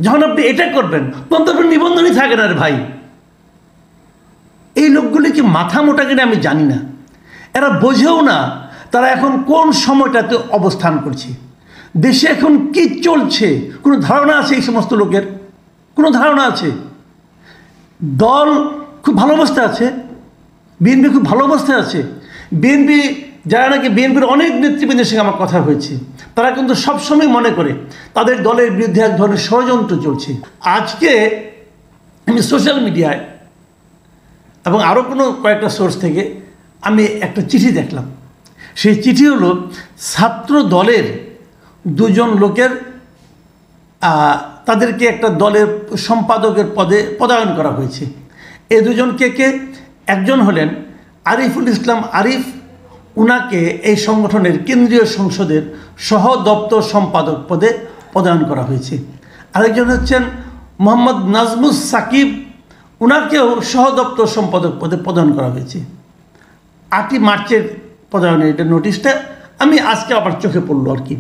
যখন আপনি এটা করবেন তখন তো আপনার নিবন্ধনই থাকে না রে ভাই। এই লোকগুলি কি মাথা মোটা কিনা আমি জানি না, এরা বোঝেও না তারা এখন কোন সময়টাতে অবস্থান করছে, দেশে এখন কি চলছে কোনো ধারণা আছে এই সমস্ত লোকের? কোনো ধারণা আছে? দল খুব ভালো অবস্থায় আছে, বিএনপি খুব ভালো অবস্থায় আছে। বিএনপি যারা নাকি বিএনপির অনেক নেতৃবৃন্দের সঙ্গে আমার কথা হয়েছে, তারা কিন্তু সবসময় মনে করে তাদের দলের বিরুদ্ধে এক ধরনের ষড়যন্ত্র চলছে। আজকে আমি সোশ্যাল মিডিয়ায় এবং আরও কয়েকটা সোর্স থেকে আমি একটা চিঠি দেখলাম। সেই চিঠি হলো ছাত্র দলের দুজন লোকের তাদেরকে একটা দলের সম্পাদকের পদে পদায়ন করা হয়েছে। এই দুজনকে কে? একজন হলেন আরিফুল ইসলাম আরিফ, উনাকে এই সংগঠনের কেন্দ্রীয় সংসদের সহ দপ্তর সম্পাদক পদে পদায়ন করা হয়েছে। আরেকজন হচ্ছেন মোহাম্মদ নাজমুস সাকিব, উনাকেও সহ দপ্তর সম্পাদক পদে পদায়ন করা হয়েছে। 8ই মার্চের পদায়নের এটা নোটিশটা আমি আজকে আবার চোখে পড়লো আর কি।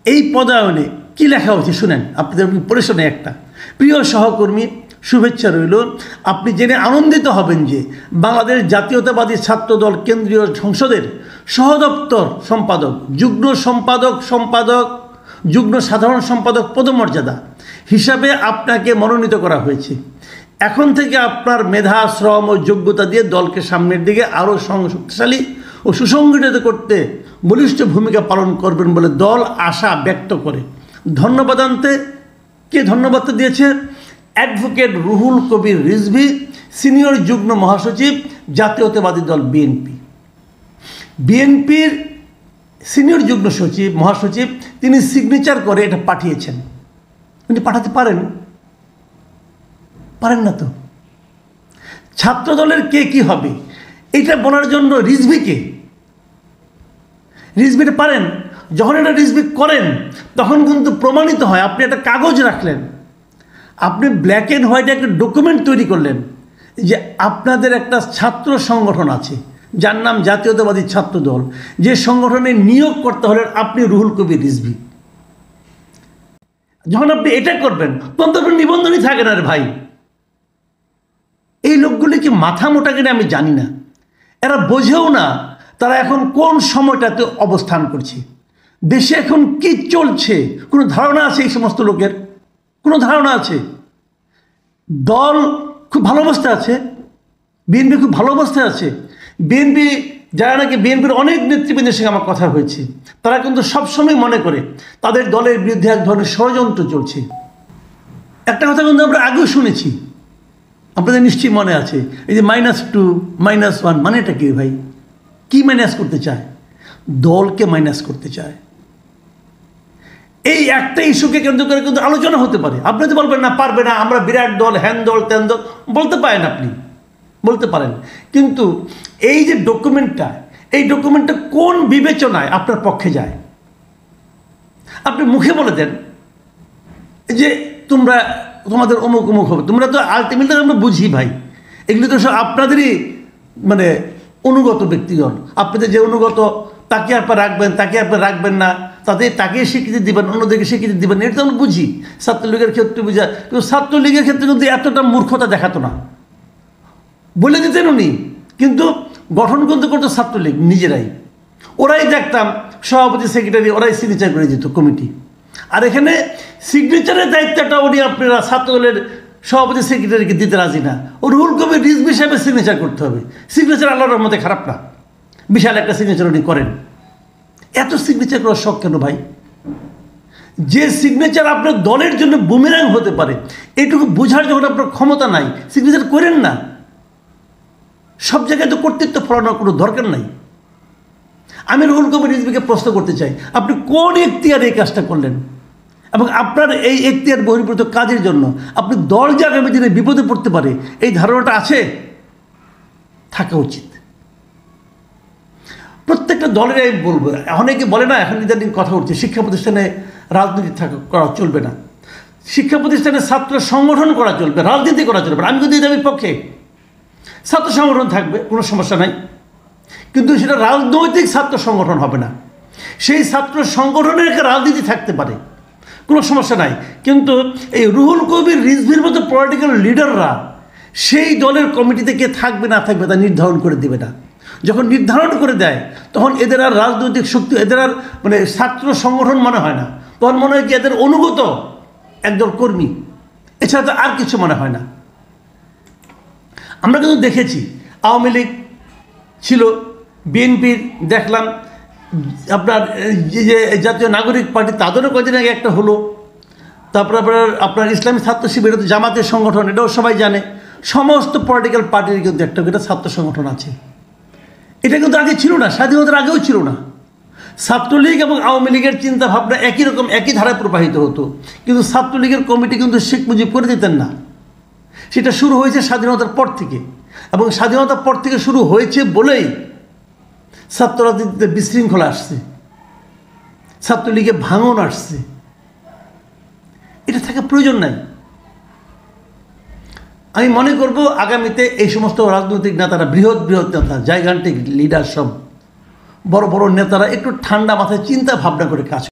এই পদায়নে কী লেখা হয়েছে শুনেন, আপনাদের পড়ে শোনে একটা। প্রিয় সহকর্মী, শুভেচ্ছা রইল। আপনি জেনে আনন্দিত হবেন যে বাংলাদেশ জাতীয়তাবাদী ছাত্রদল কেন্দ্রীয় সংসদের সহদপ্তর সম্পাদক, যুগ্ম সাধারণ সম্পাদক পদমর্যাদা হিসাবে আপনাকে মনোনীত করা হয়েছে। এখন থেকে আপনার মেধা, শ্রম ও যোগ্যতা দিয়ে দলকে সামনের দিকে আরও শক্তিশালী ও সুসংগঠিত করতে বলিষ্ঠ ভূমিকা পালন করবেন বলে দল আশা ব্যক্ত করে। ধন্যবাদান্তে কে ধন্যবাদ দিয়েছে? অ্যাডভোকেট রুহুল কবির রিজভী, সিনিয়র যুগ্ম মহাসচিব, জাতীয়তাবাদী দল বিএনপি। বিএনপির সিনিয়র যুগ্ম মহাসচিব তিনি সিগনেচার করে এটা পাঠিয়েছেন। উনি পাঠাতে পারেন না তো? ছাত্রদলের কে কি হবে এটা বলার জন্য রিজভিটা পারেন। যখন এটা রিজভি করেন তখন কিন্তু প্রমাণিত হয়। আপনি একটা কাগজ রাখলেন, আপনি ব্ল্যাক অ্যান্ড হোয়াইট একটা ডকুমেন্ট তৈরি করলেন যে আপনাদের একটা ছাত্র সংগঠন আছে যার নাম জাতীয়তাবাদী ছাত্র দল, যে সংগঠনে নিয়োগ করতে হলেন আপনি রুহুল কবির রিজভী। যখন আপনি এটা করবেন তখন তো আপনার নিবন্ধনই থাকে না রে ভাই। এই লোকগুলি কি মাথা মোটা কিনা আমি জানি না, এরা বোঝেও না তারা এখন কোন সময়টাতে অবস্থান করছে, দেশে এখন কি চলছে কোনো ধারণা আছে এই সমস্ত লোকের? কোনো ধারণা আছে? দল খুব ভালো অবস্থায় আছে, বিএনপি খুব ভালো অবস্থায় আছে। বিএনপি যারা নাকি বিএনপির অনেক নেতৃবৃন্দের সঙ্গে আমার কথা হয়েছে, তারা কিন্তু সবসময় মনে করে তাদের দলের বিরুদ্ধে এক ধরনের ষড়যন্ত্র চলছে। একটা কথা কিন্তু আমরা আগেও শুনেছি, আপনাদের নিশ্চয়ই মনে আছে, এই যে -2 -1 মানেটা কি ভাই? কি মাইনাস করতে চায়? দলকে মাইনাস করতে চায়। এই একটা ইস্যুকে কেন্দ্র করে কিন্তু আলোচনা হতে পারে। আপনি তো বলবেন না, পারবে না, আমরা বিরাট দল, হ্যান দল, ত্যান দল, বলতে পারেন, আপনি বলতে পারেন। কিন্তু এই যে এই ডকুমেন্টটা কোন বিবেচনায় আপনার পক্ষে যায়? আপনি মুখে বলে দেন যে তোমাদের অমুক হবে, তোমরা তো আলটিমেটলি আমরা বুঝি ভাই, এগুলি তো সব আপনাদেরই মানে অনুগত ব্যক্তিগণ। আপনাদের যে অনুগত তাকে আপনার রাখবেন না, তাকে স্বীকৃতি দিবেন, অন্যদেরকে স্বীকৃতি দিবেন, এটা তো আমরা বুঝি। ছাত্রলীগের ক্ষেত্রে বুঝা, কিন্তু ছাত্রলীগের ক্ষেত্রে কিন্তু এতটা মূর্খতা দেখাতো না, বলে দিতেন উনি। কিন্তু গঠন কিন্তু করতো ছাত্রলীগ নিজেরাই, ওরাই দেখতাম সভাপতি, সেক্রেটারি ওরাই সিগনেচার করে দিত কমিটি। আর এখানে সিগনেচারের দায়িত্বটা আপনারা ছাত্রদলের সভাপতি, সেক্রেটারিকে দিতে রাজি না। ও রুহুল কবির রিজভী সাহেবের সিগনেচার করতে হবে। সিগনেচার আল্লাহর মধ্যে খারাপ না, বিশাল একটা সিগনেচার উনি করেন। এত সিগনেচার করার শখ কেন ভাই? যে সিগনেচার আপনার দলের জন্য বুমেরাং হতে পারে, এইটুকু বোঝার যখন আপনার ক্ষমতা নাই, সিগনেচার করেন না। সব জায়গায় তো কর্তৃত্ব ফলানোর কোনো দরকার নাই। আমি রুহুল কবির রিজভীকে প্রশ্ন করতে চাই, আপনি কোন এখতিয়ারে এই কাজটা করলেন? এবং আপনার এই এখতিয়ার বহির্ভূত কাজের জন্য আপনি দল যে আগামী দিনে বিপদে পড়তে পারে, এই ধারণাটা আছে, থাকা উচিত। প্রত্যেকটা দলের আমি বলবো, অনেকে বলে না, এখন ইদানিং কথা উঠছে শিক্ষা প্রতিষ্ঠানে রাজনীতি করা চলবে না, শিক্ষা প্রতিষ্ঠানে ছাত্র সংগঠন করা চলবে, রাজনীতি করা চলবে না। আমি কিন্তু এই পক্ষে, ছাত্র সংগঠন থাকবে, কোনো সমস্যা নাই, কিন্তু সেটা রাজনৈতিক ছাত্র সংগঠন হবে না। সেই ছাত্র সংগঠনের একটা রাজনীতি থাকতে পারে, কোনো সমস্যা নাই। কিন্তু এই রুহুল কবির রিজভির মতো পলিটিক্যাল লিডাররা সেই দলের কমিটিতে কে থাকবে না থাকবে তা নির্ধারণ করে দেবে না। যখন নির্ধারণ করে দেয় তখন এদের আর রাজনৈতিক শক্তি, এদের আর মানে ছাত্র সংগঠন মনে হয় না, তখন মনে হয় কি এদের অনুগত একদল কর্মী, এছাড়া তো আর কিছু মনে হয় না। আমরা কিন্তু দেখেছি আওয়ামী লীগ ছিল, বিএনপির দেখলাম, আপনার যে জাতীয় নাগরিক পার্টি তাদেরও কদিন আগে একটা হলো, তারপর আপনার ইসলামী ছাত্র শিবির, তো জামাতের সংগঠন, এটাও সবাই জানে। সমস্ত পলিটিক্যাল পার্টির কিন্তু একটা করে ছাত্র সংগঠন আছে। এটা কিন্তু আগে ছিল না, স্বাধীনতার আগেও ছিল না। ছাত্রলীগ এবং আওয়ামী লীগের চিন্তা ভাবনা একই রকম, একই ধারায় প্রবাহিত হতো, কিন্তু ছাত্রলীগের কমিটি কিন্তু শেখ মুজিব করে দিতেন না। সেটা শুরু হয়েছে স্বাধীনতার পর থেকে, এবং স্বাধীনতার পর থেকে শুরু হয়েছে বলেই ছাত্র রাজনীতিতে বিশৃঙ্খলা আসছে, ছাত্রলীগে ভাঙন আসছে। এটা থাকা প্রয়োজন নাই। আমি মনে করব আগামীতে এই সমস্ত রাজনৈতিক নেতারা, বৃহৎ বৃহৎ নেতা, জাইগান্টিক লিডার, সব বড় বড় নেতারা একটু ঠান্ডা মাথায় চিন্তা ভাবনা করে কাজ